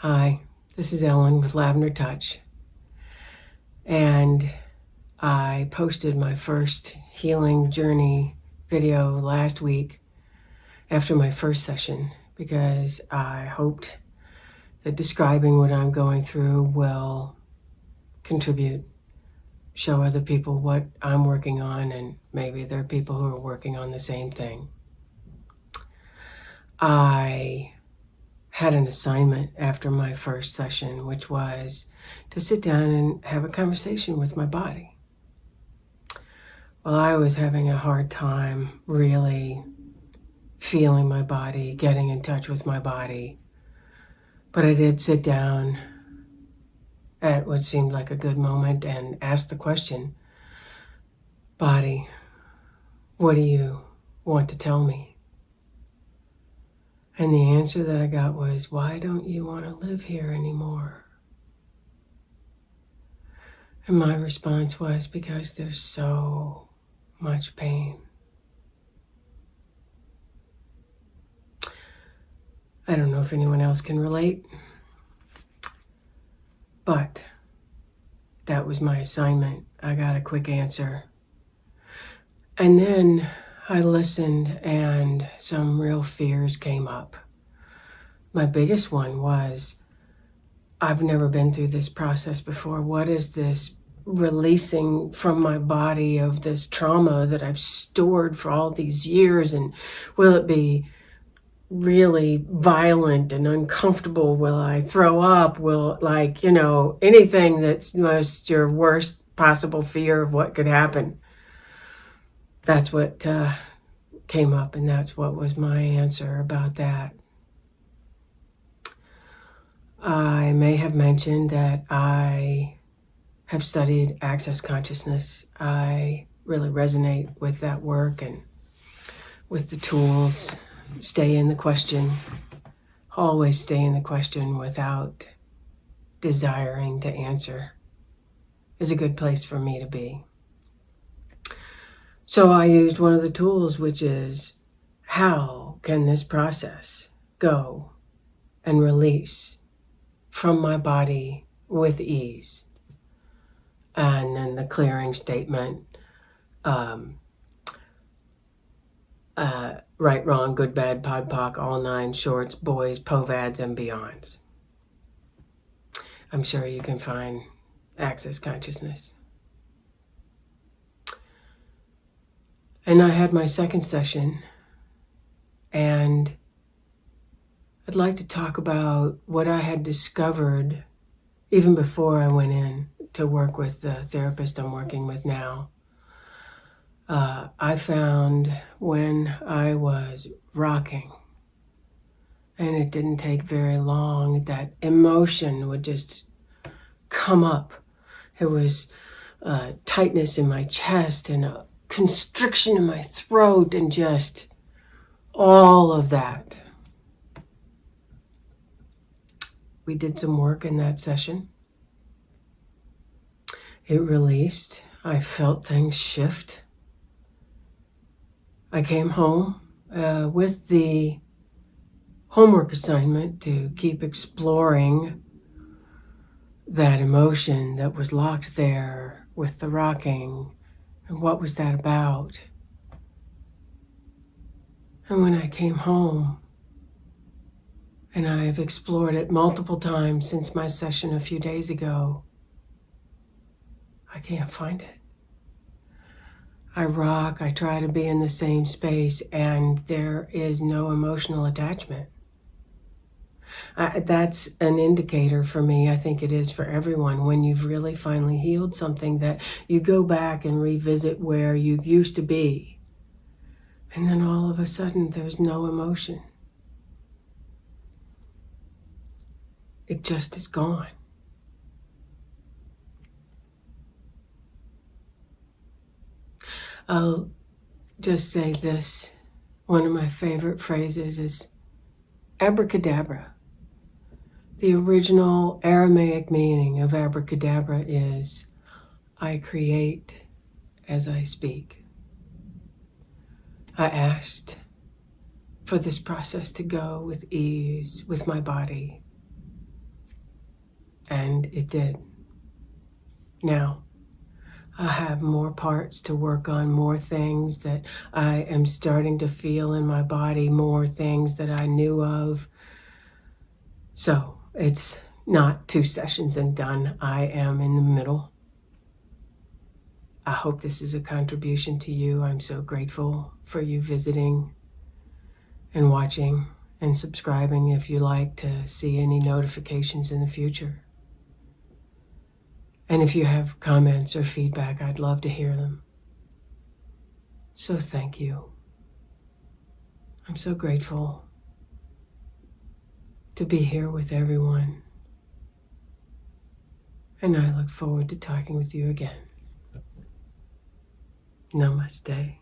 Hi, this is Ellen with Lavender Touch, and I posted my first healing journey video last week after my first session because I hoped that describing what I'm going through will contribute, show other people what I'm working on, and maybe there are people who are working on the same thing. I had an assignment after my first session, which was to sit down and have a conversation with my body. Well, I was having a hard time really feeling my body, getting in touch with my body. But I did sit down at what seemed like a good moment and ask the question, body, what do you want to tell me? And the answer that I got was, why don't you want to live here anymore? And my response was, because there's so much pain. I don't know if anyone else can relate, but that was my assignment. I got a quick answer. And then I listened and some real fears came up. My biggest one was, I've never been through this process before. What is this releasing from my body of this trauma that I've stored for all these years? And will it be really violent and uncomfortable? Will I throw up? Will, anything that's most your worst possible fear of what could happen? That's what came up, and that's what was my answer about that. I may have mentioned that I have studied Access Consciousness. I really resonate with that work and with the tools. Stay in the question. Always stay in the question without desiring to answer is a good place for me to be. So I used one of the tools, which is, how can this process go and release from my body with ease? And then the clearing statement, right, wrong, good, bad, pod, poc, all nine shorts, boys, povads, and beyonds. I'm sure you can find Access Consciousness. And I had my second session, and I'd like to talk about what I had discovered even before I went in to work with the therapist I'm working with now. I found when I was rocking, and it didn't take very long, that emotion would just come up. It was tightness in my chest and a constriction in my throat and just all of that. We did some work in that session. It released. I felt things shift. I came home with the homework assignment to keep exploring that emotion that was locked there with the rocking, and what was that about? And when I came home, and I've explored it multiple times since my session a few days ago, I can't find it. I rock, I try to be in the same space, and there is no emotional attachment. That's an indicator for me. I think it is for everyone. When you've really finally healed something, that you go back and revisit where you used to be, and then all of a sudden there's no emotion. It just is gone. I'll just say this. One of my favorite phrases is abracadabra. The original Aramaic meaning of abracadabra is, I create as I speak. I asked for this process to go with ease with my body. and it did. Now, I have more parts to work on, more things that I am starting to feel in my body, more things that I knew of. So it's not 2 sessions and done. I am in the middle. I hope this is a contribution to you. I'm so grateful for you visiting and watching and subscribing if you like to see any notifications in the future. And if you have comments or feedback, I'd love to hear them. So thank you. I'm so grateful to be here with everyone. And I look forward to talking with you again. Namaste.